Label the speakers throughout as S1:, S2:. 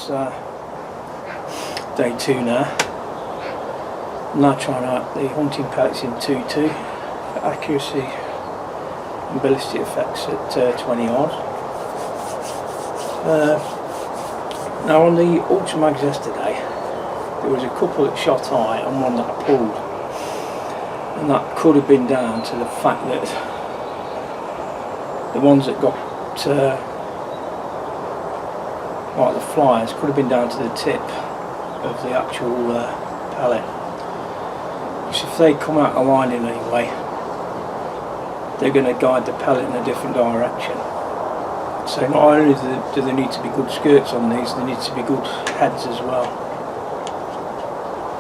S1: It's day 2 now. I'm now trying out the Hunting Pellets in 2.2 for accuracy and ballistic effects at 20 yards. Now on the Ultra Mags yesterday, there was a couple that shot high and one that I pulled, and that could have been down to the fact that the ones that got like the flyers could have been down to the tip of the actual pellet. So if they come out of line in any way, they're going to guide the pellet in a different direction. So not only do they need to be good skirts on these, they need to be good heads as well.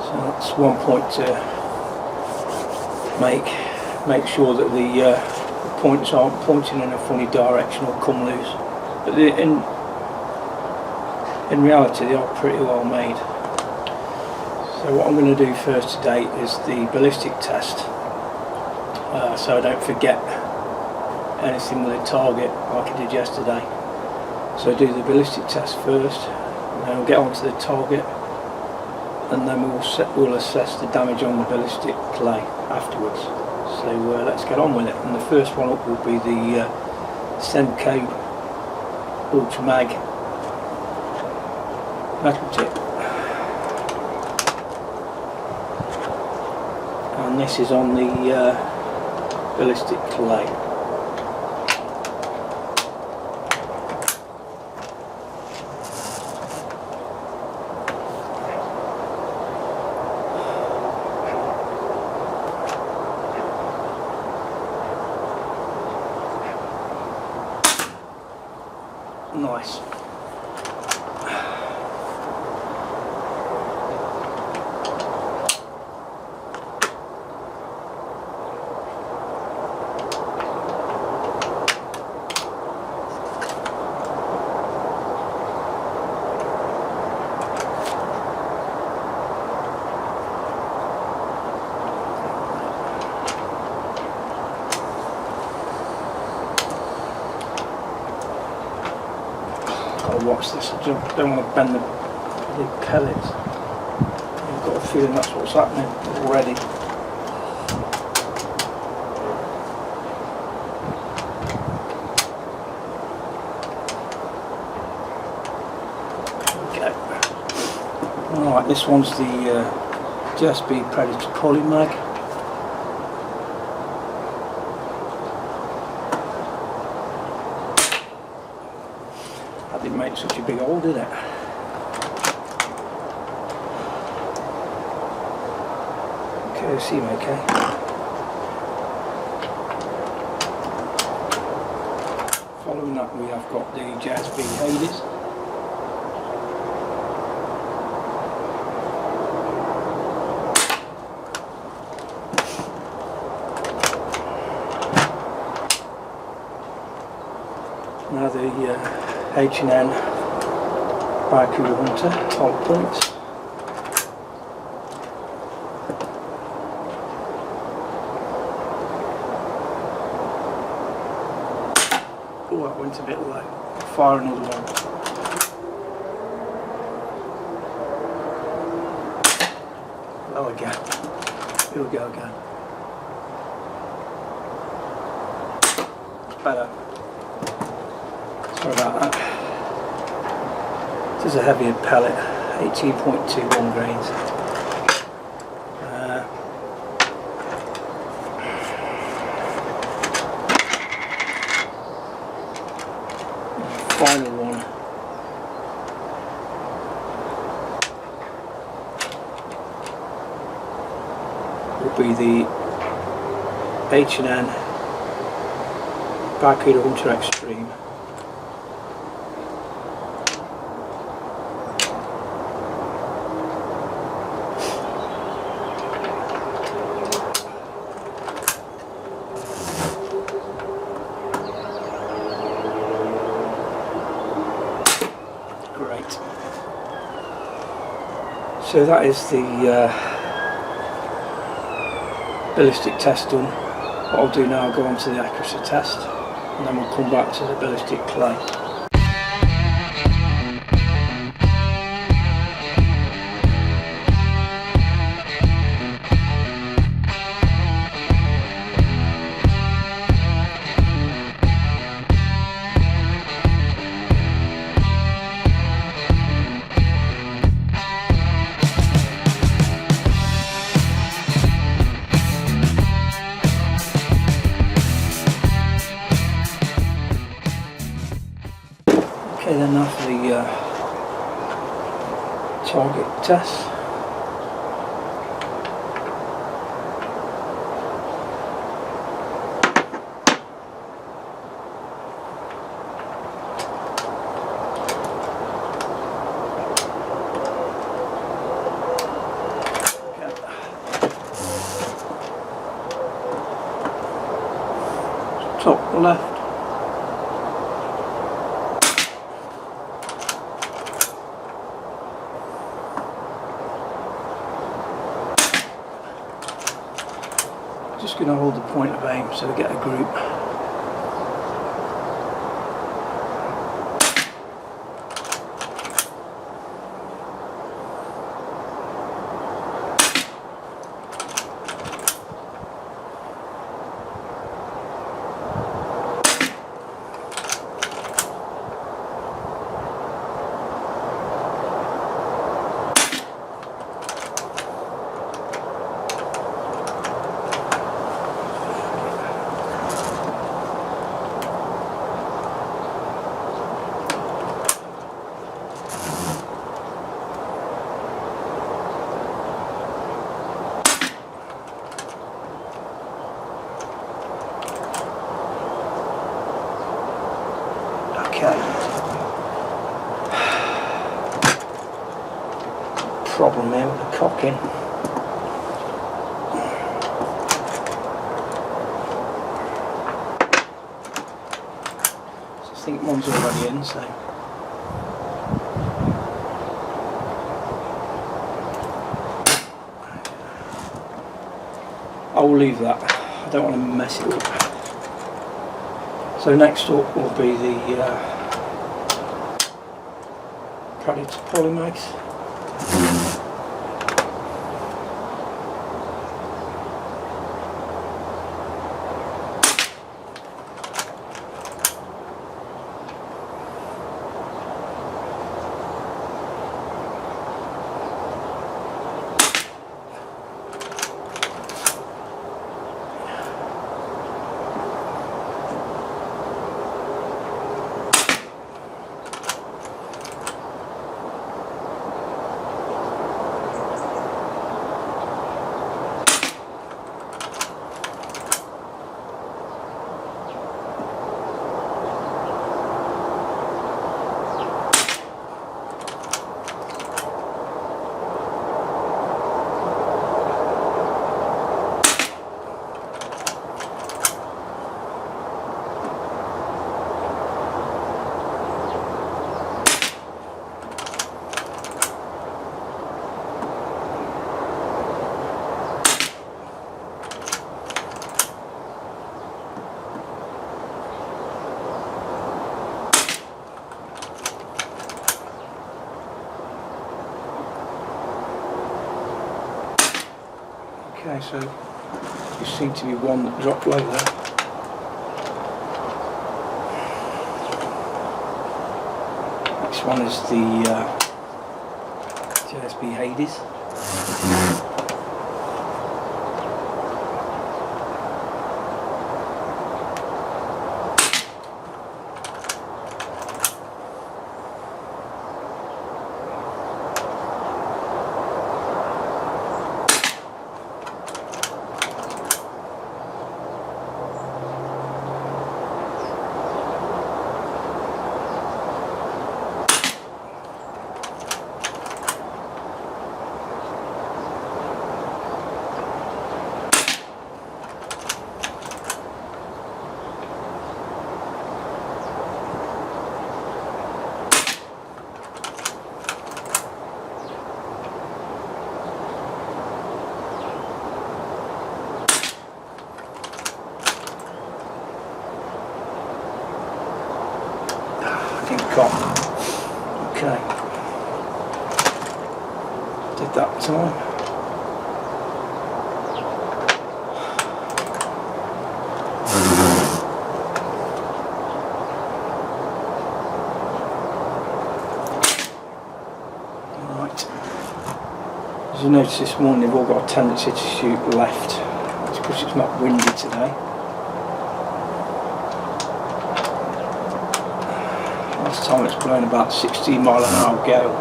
S1: So that's one point to make sure that the points aren't pointing in a funny direction or come loose. But in reality they are pretty well made. So what I'm going to do first today is the ballistic test, so I don't forget anything with a target like I did yesterday. So I do the ballistic test first, and then we'll get onto the target, and then we'll assess the damage on the ballistic clay afterwards. So let's get on with it. And the first one up will be the Senko Ultra Mag metal tip, and this is on the ballistic clay. Nice. I'll watch this. I don't want to bend the pellets. I've got a feeling that's what's happening already. Okay. Alright, this one's the JSB Predator Poly Mag. Didn't make such a big hole, did it? Okay, seem okay. Following that, we have got the JSB Hades. Now the H&N Barracuda Hunter hold points. Oh, that went a bit low. Fire another one. Low again. Here we go again. Better. Sorry about that. This is a heavier pellet, 18.21 grains. Final one. Will be the H&N Barracuda Hunter Extreme. Great. So that is the ballistic test done. What I'll do now, I'll go on to the accuracy test, and then we'll come back to the ballistic clay. target test. Top left. Just going to hold the point of aim so we get a group. Problem there with the cocking. So I think one's already in, so I'll leave that. I don't want to mess it up. So next up will be the Predator polymags. Okay, so there seems to be one that dropped low there. Next one is the JSB Hades. Okay, did that time. Right, as you notice this morning they've all got a tendency to shoot left. It's because it's not windy today. Last time it's blown about 16 mile an hour gale.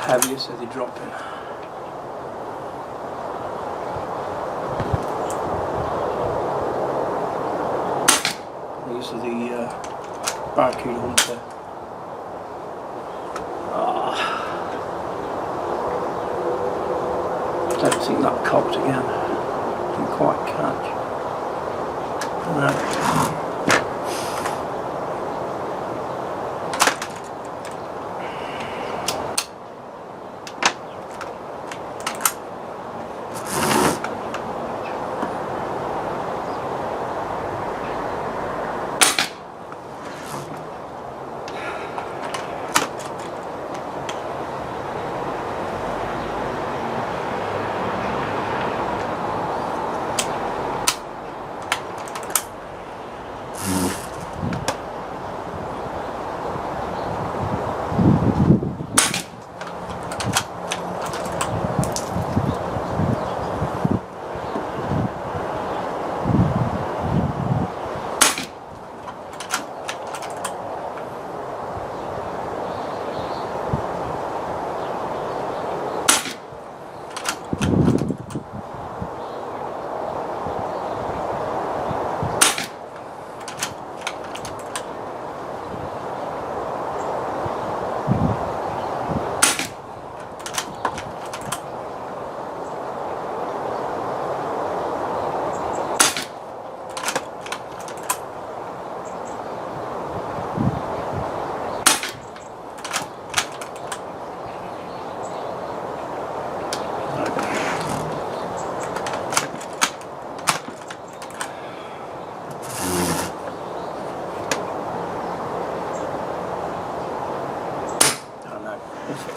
S1: heavier, so they're dropping. These are the Barracuda Hunter. I don't think that cocked again. Didn't quite catch. No.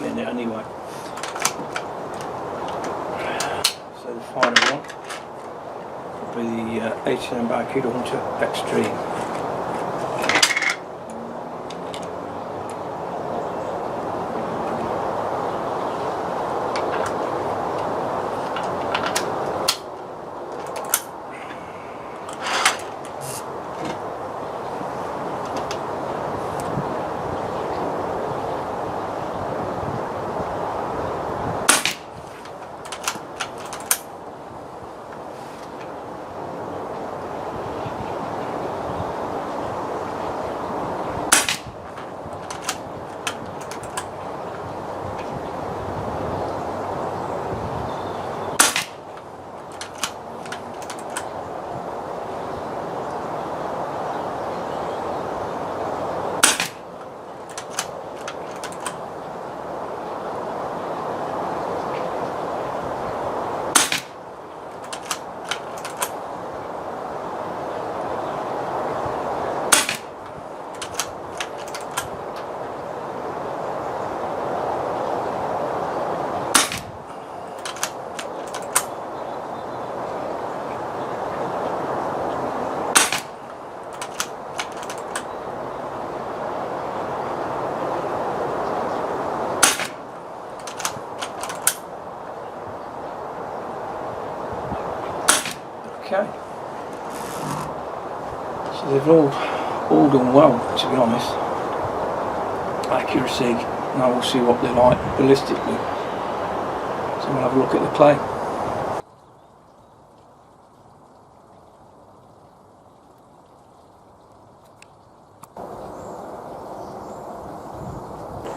S1: In it anyway. So the final one will be the 89 Barracuda Hunter Extreme. Okay, so they've all done well, to be honest. Accuracy, now we'll see what they're like ballistically. So we'll have a look at the play.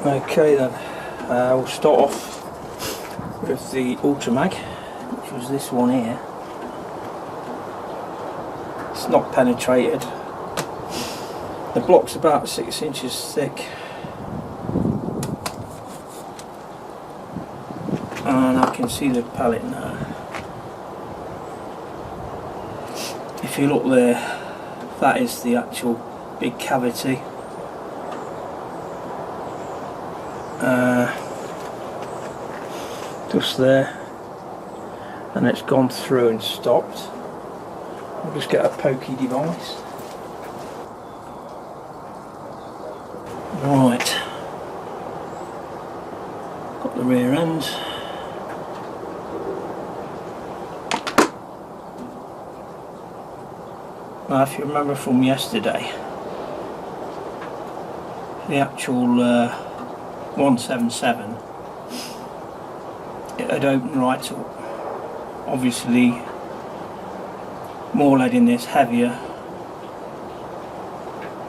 S1: Okay then, we'll start off with the Ultra Mag, which was this one here. It's not penetrated. The block's about 6 inches thick, and I can see the pellet now. If you look there, that is the actual big cavity. Just there, and it's gone through and stopped. I'll just get a pokey device. Right, got the rear end. Now, if you remember from yesterday, the actual 177 it'd open right up. Obviously more lead in this, heavier.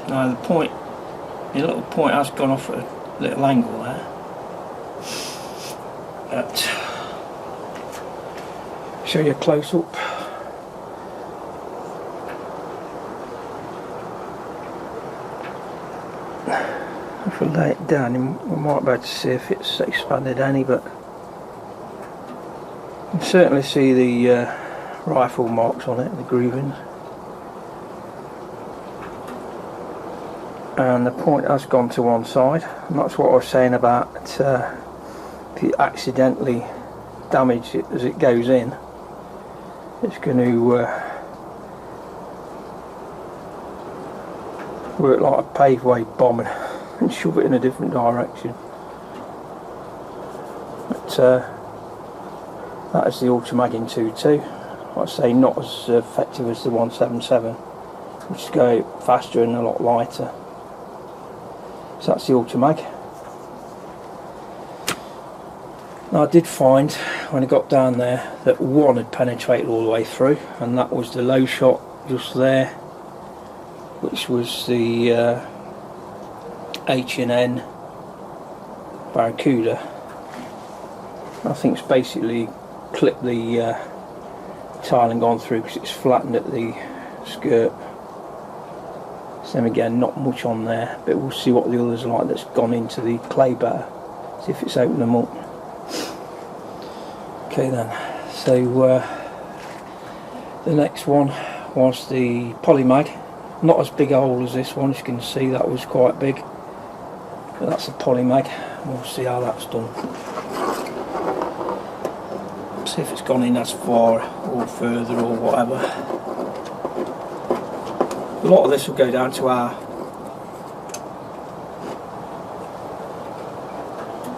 S1: Now the little point has gone off at a little angle there. But show you a close up. If we lay it down, we might be able to see if it's expanded any, but you can certainly see the rifle marks on it, the groovings. And the point has gone to one side, and that's what I was saying about if you accidentally damage it as it goes in, it's going to work like a paveway bomb and shove it in a different direction. But that is the Ultramag in 2.2. Like I say, not as effective as the 177, which is go faster and a lot lighter. So that's the Ultramag. Now I did find when I got down there that one had penetrated all the way through, and that was the low shot just there, which was the H&N Barracuda. I think it's basically clipped the tile and gone through because it's flattened at the skirt. Same again, not much on there, but we'll see what the others are like that's gone into the clay batter, see if it's opened them up. Okay then, so the next one was the Polymag. Not as big a hole as this one, as you can see that was quite big, but that's a Polymag. We'll see how that's done. See if it's gone in as far or further or whatever. A lot of this will go down to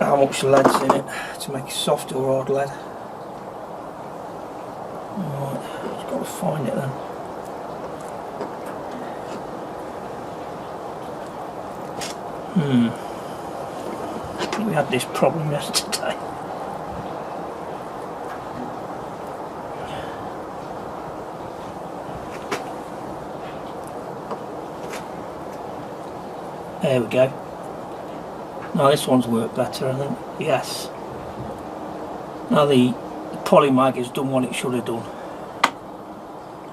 S1: how much lead's in it to make it soft or hard lead. Alright, just got to find it then. We had this problem yesterday. There we go. Now this one's worked better, I think. Yes. Now the Polymag has done what it should have done.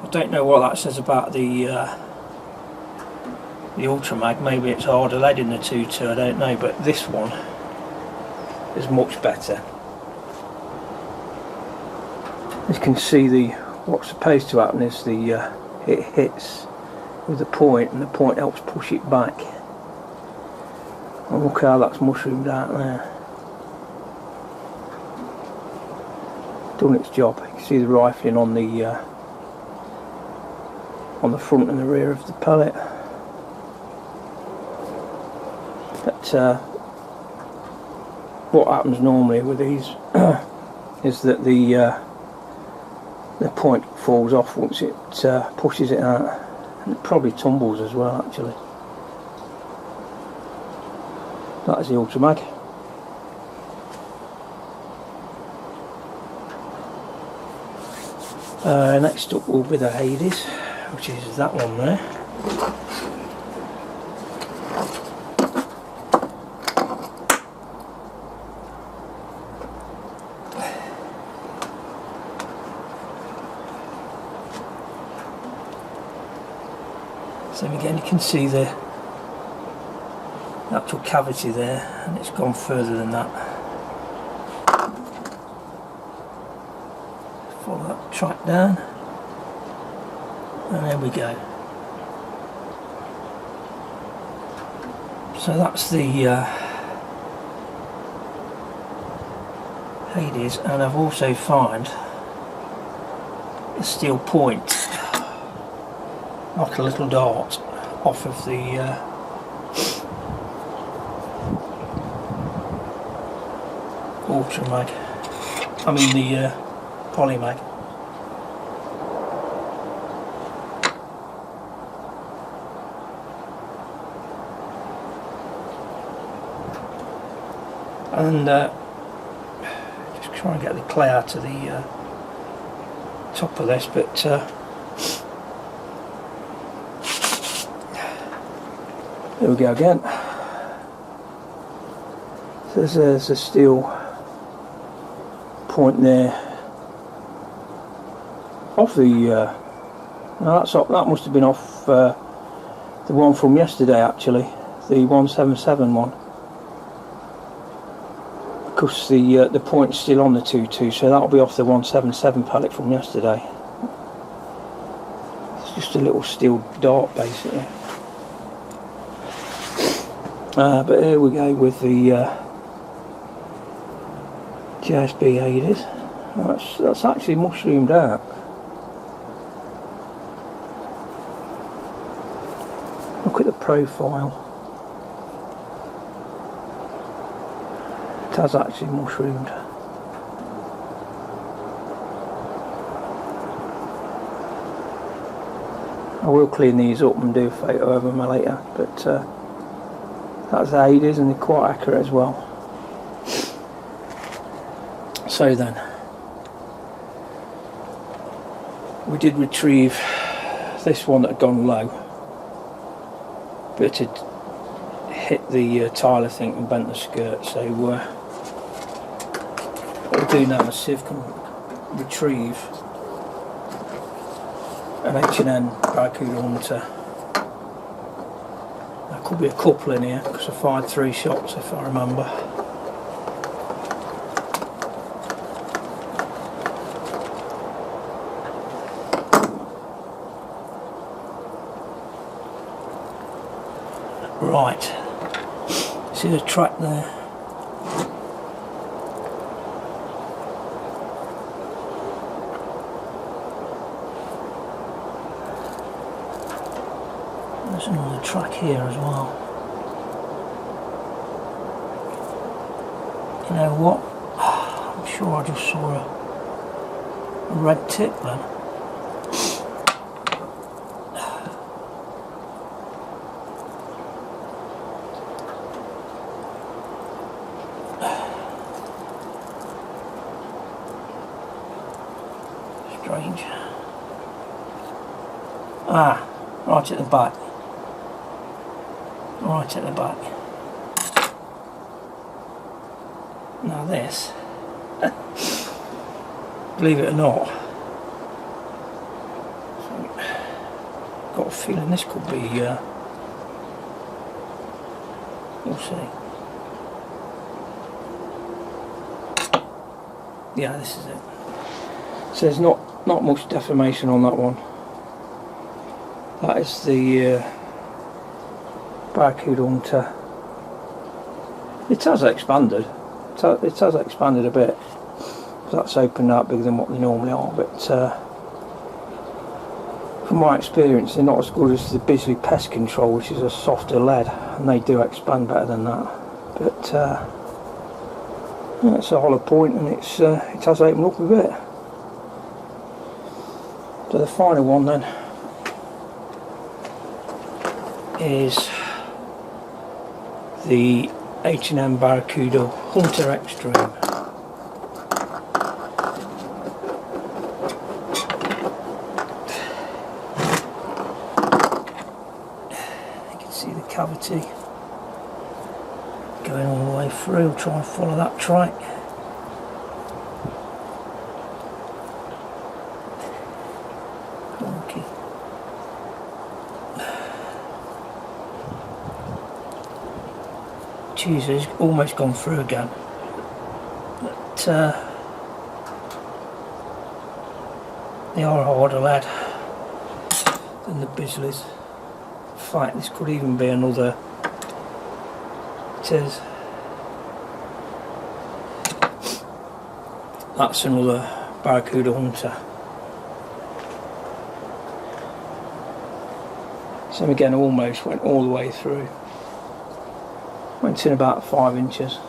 S1: I don't know what that says about the Ultramag. Maybe it's harder lead in the 2.2, I don't know, but this one is much better. You can see what's supposed to happen is it hits with the point, and the point helps push it back. And look how that's mushroomed out there. Done its job. You can see the rifling on the front and the rear of the pellet. But what happens normally with these is that the point falls off once it pushes it out, and it probably tumbles as well actually. That is the Ultramag. Next up will be the Hades, which is that one there. So again, you can see the actual cavity there, and it's gone further than that. Follow that track down, and there we go. So that's the Hades, and I've also found the steel point, like a little dart, off of the Ultramag, I mean the Polymag. And just try and get the clay out of the top of this, but there we go again. So there's a steel point there off the no, that must have been off the one from yesterday, actually, the 177 one, because the point's still on the 2.2, so that'll be off the 177 pellet from yesterday. It's just a little steel dart basically. But here we go with the JSB 80s. That's actually mushroomed out. Look at the profile. It has actually mushroomed. I will clean these up and do a photo of them later, but that's the 80s and they're quite accurate as well. So then, we did retrieve this one that had gone low, but it had hit the tile, I think, and bent the skirt. So what we'll do now is see if we can retrieve an H&N Barracuda Hunter. There could be a couple in here because I fired 3 shots if I remember. Right, see the track there? There's another track here as well. You know what? I'm sure I just saw a red tip then. Strange. Ah, right at the back. Right at the back. Now this, believe it or not, got a feeling this could be, we'll see. Yeah, this is it. So there's not much deformation on that one. That is the Barracuda Hunter. It has expanded. It has expanded a bit. That's opened out bigger than what they normally are. But from my experience, they're not as good as the Bisley Pest Control, which is a softer lead, and they do expand better than that. But yeah, it's a hollow point, and it has opened up a bit. So the final one then is the H&M Barracuda Hunter Extreme. You can see the cavity going all the way through. Try and follow that track. Jeez, it's almost gone through again. But they are harder lead than the Bisleys. In fact, this could even be another. It is. That's another Barracuda Hunter. So again, almost went all the way through. Went in about 5 inches.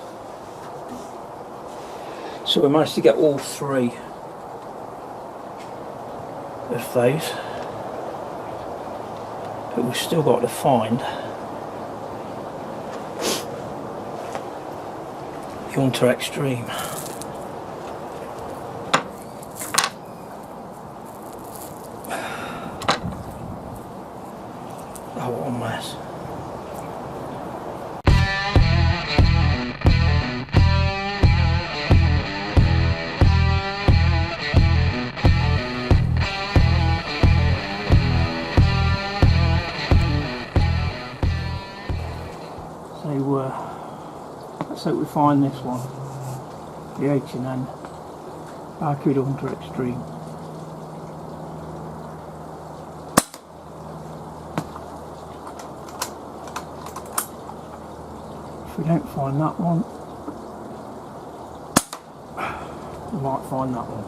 S1: So we managed to get all 3 of those, but we've still got to find the Hunter Extreme. Oh, what a mess. So let's hope we find this one, the H&N Barcode Hunter Extreme. If we don't find that one, we might find that one.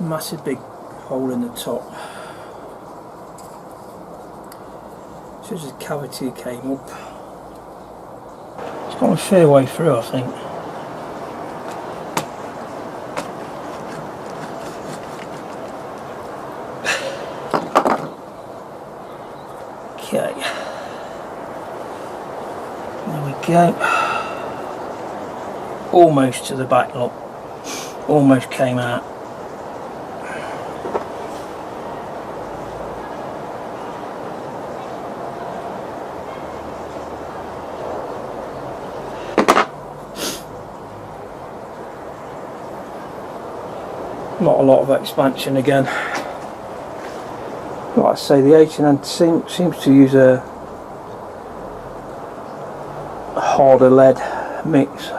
S1: Massive big hole in the top. So there's a cavity that came up. It's gone a fair way through, I think. Okay. There we go. Almost to the back lock. Almost came out. Not a lot of expansion again. Like I say, the H&N seems to use a harder lead mix.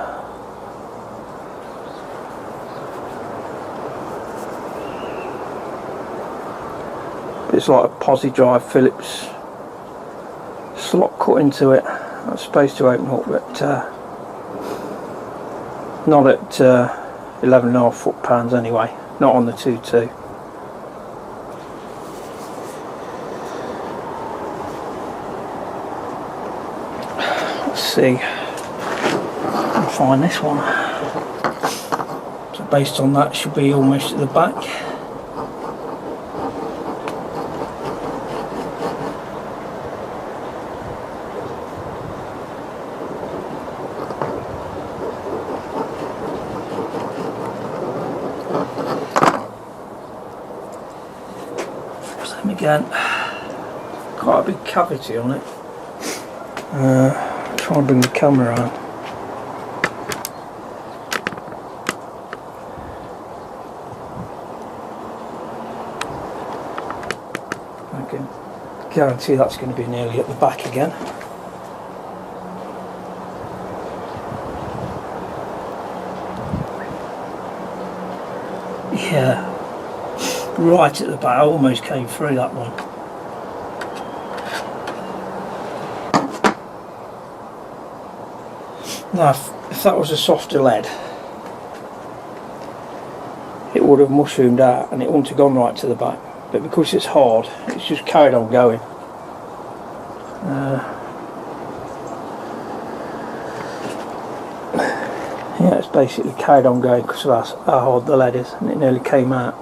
S1: It's like a posi drive Phillips slot cut into it. That's supposed to open up, but not at 11.5 foot-pounds anyway. Not on the 2.2. Let's see. I'll find this one. So based on that, should be almost at the back. Again, quite a big cavity on it. Try and bring the camera on. I can guarantee that's going to be nearly at the back again. Yeah. Right at the back, I almost came through that one. Now, if that was a softer lead, it would have mushroomed out and it wouldn't have gone right to the back. But because it's hard, it's just carried on going. Yeah, it's basically carried on going because of how hard the lead is, and it nearly came out.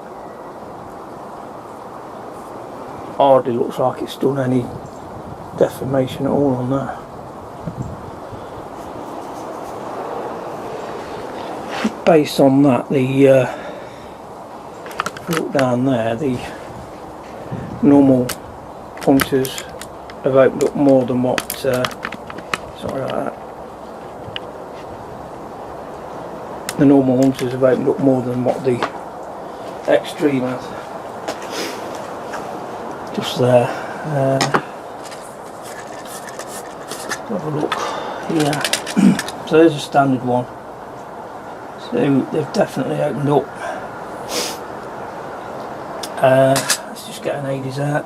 S1: Hardly looks like it's done any deformation at all on that. Based on that, the look down there, the normal punctures have opened up more than what sorry about that. The normal hunters have opened up more than what the Extreme has. Just there. Have a look here. So there's a standard one. So they've definitely opened up. Let's just get an Hades out.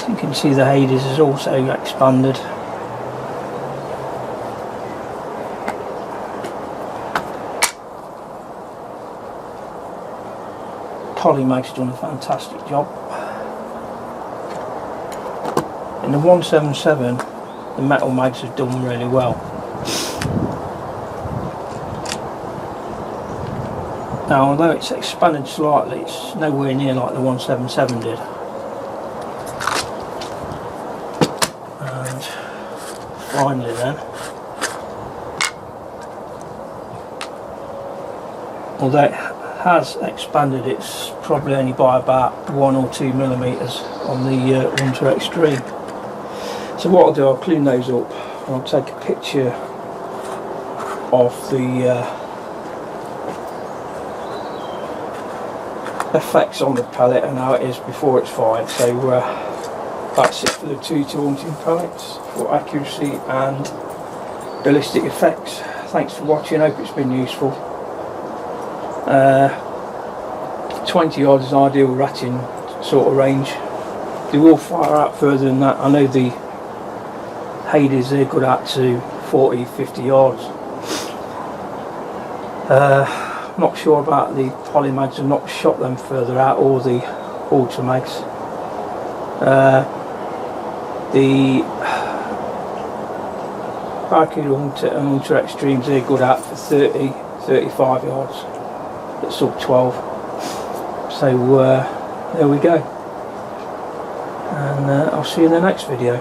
S1: So you can see the Hades is also expanded. Polymag's done a fantastic job. In the 177, the metal mags have done really well. Now although it's expanded slightly, it's nowhere near like the 177 did. And finally then, although it has expanded, it's probably only by about 1 or 2 millimeters on the Hunter Extreme. So what I'll do, I'll clean those up and I'll take a picture of the effects on the pellet and how it is before it's fired. So that's it for the 2 Hunting Pellets for accuracy and ballistic effects. Thanks for watching, hope it's been useful. 20 yards is ideal ratting sort of range. They will fire out further than that. I know the Hades, they're good out to 40-50 yards. Not sure about the polymags, I've not shot them further out, or the ultramags. The Barracuda Hunter and Hunter Extremes, they're good out for 30-35 yards at sub 12. So there we go, and I'll see you in the next video.